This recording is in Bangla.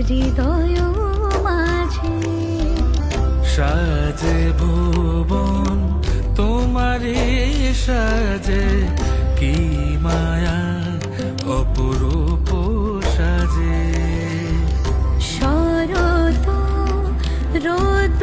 হৃদয় মাঝে। সাজে ভুবন তোমারে সাজে, কি মায়া অপরূপ সাজে। শরৎ রোদ